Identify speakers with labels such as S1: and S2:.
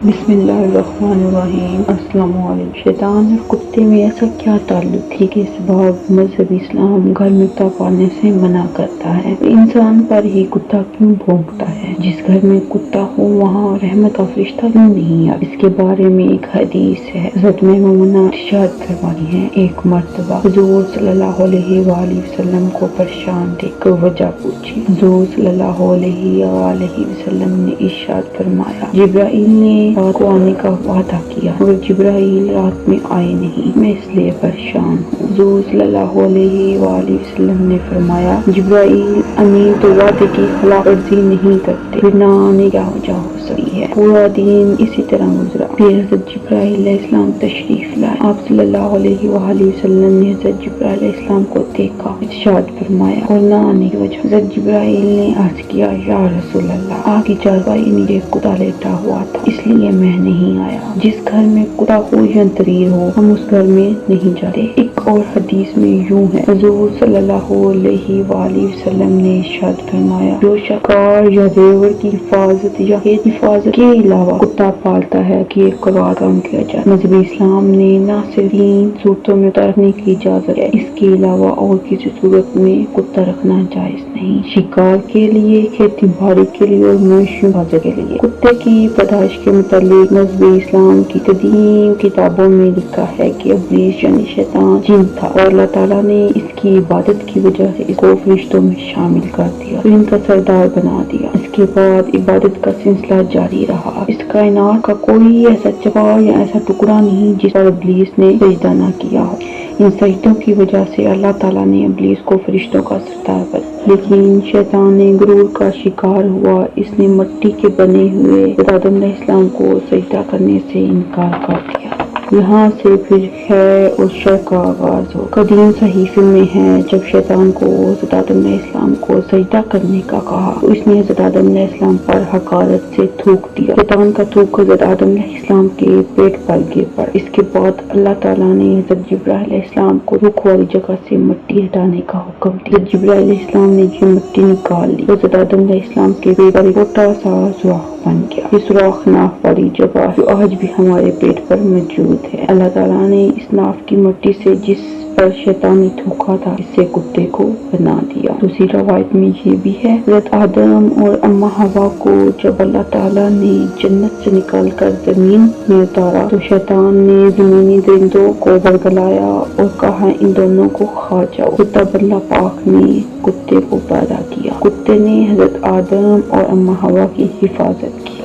S1: بسم اللہ الرحمن الرحیم۔ السلام علیکم۔ شیطان اور کتے میں ایسا کیا تعلق ہے کہ اس باب مذہب اسلام گھر میں کتا پالنے سے منع کرتا ہے؟ انسان پر ہی کتا کیوں بھونکتا ہے؟ جس گھر میں کتا ہو وہاں رحمت کا فرشتہ کیوں نہیں آتا؟ اس کے بارے میں ایک حدیث ہے۔ حضرت میمونہ ارشاد فرماتی ہیں، ایک مرتبہ حضور صلی اللہ علیہ وآلہ وسلم کو پریشان دیکھ کر وجہ پوچھی۔ حضور صلی اللہ علیہ وآلہ وسلم نے ارشاد فرمایا، جبرائیل نے رات کو آنے کا وعدہ کیا مگر جبرائیل رات میں آئے نہیں، میں اس لیے پریشان ہوں۔ حضور صلی اللہ علیہ وآلہ وسلم نے فرمایا، جبرائیل امین تو وعدے کی خلاف ورزی نہیں کرتے، پھر نہ آنے کیا وجہ ہو سکتی ہے؟ پورا دن اسی طرح گزرا، پھر حضرت جبرائیل علیہ السلام تشریف لائے۔ آپ صلی اللہ علیہ وآلہ وسلم نے حضرت جبرائیل علیہ السلام کو دیکھا، ارشاد فرمایا اور نہ آنے کی وجہ۔ حضرت جبرائیل نے عرض کیا، یا رسول اللہ، آپ کی چارپائی نیچے کتا لیٹا ہوا تھا اس لیے میں نہیں آیا۔ جس گھر میں کتا ہو یا تریر ہو ہم اس گھر میں نہیں جاتے۔ ایک اور حدیث میں یوں ہے، حضور صلی اللہ علیہ وآلہ وسلم نے ارشاد فرمایا، جو شکار یا زیور کی حفاظت یا حفاظت کے علاوہ کتا پالتا ہے کہ ایک قرار کام کیا جائے۔ مذہب اسلام نے نہ صرف 3 صورتوں میں کتا رکھنے کی اجازت ہے، اس کے علاوہ اور کسی صورت میں کتا رکھنا جائز نہیں، شکار کے لیے، کھیتی باڑی کے لیے اور معاشی حفاظت کے لیے۔ کتے کی پیدائش کے متعلق مذہب اسلام کی قدیم کتابوں میں لکھا ہے کہ ابلیس یعنی شیطان جن تھا اور اللہ تعالیٰ نے اس کی عبادت کی وجہ سے اس کو فرشتوں میں شامل کر دیا، پھر ان کا سردار بنا دیا۔ اس کے بعد عبادت کا سلسلہ جاری رہا۔ اس کائنات کا کوئی ایسا جگہ یا ایسا ٹکڑا نہیں جس پر ابلیس نے سجدہ نہ کیا ہو۔ ان سجدوں کی وجہ سے اللہ تعالیٰ نے ابلیس کو فرشتوں کا سردار بنا دیا، لیکن شیطان نے غرور کا شکار ہوا، اس نے مٹی کے بنے ہوئے آدم علیہ السلام کو سجدہ کرنے سے انکار کر دیا۔ یہاں سے پھر خیر اور شر کا آغاز ہو۔ قدیم صحیفے میں ہے، جب شیطان کو حضرت آدم علیہ السلام کو سجدہ کرنے کا کہا تو اس نے حضرت آدم علیہ السلام پر حقارت سے تھوک دیا۔ شیطان کا تھوک حضرت آدم علیہ السلام کے پیٹ پر گر پڑا۔ اس کے بعد اللہ تعالیٰ نے حضرت جبرائیل علیہ السلام کو تھوک والی جگہ سے مٹی ہٹانے کا حکم دیا۔ حضرت جبرائیل علیہ السلام نے یہ مٹی نکال لی، حضرت آدم علیہ السلام کے پیٹ پر ایک چھوٹا سا سوراخ بن گیا۔ یہ سوراخ ناف والی جگہ جو آج بھی ہمارے پیٹ پر موجود ہے۔ اللہ تعالیٰ نے اس ناف کی مٹی سے جس پر شیطان نے تھوکا تھا اس سے کتے کو بنا دیا۔ دوسری روایت میں یہ بھی ہے، حضرت آدم اور اماں حوا کو جب اللہ تعالیٰ نے جنت سے نکال کر زمین میں اتارا تو شیطان نے زمینی درندوں کو ورگلایا اور کہا ان دونوں کو کھا جاؤ، تب اللہ پاک نے کتے کو پیدا کیا۔ کتے نے حضرت آدم اور اماں حوا کی حفاظت کی۔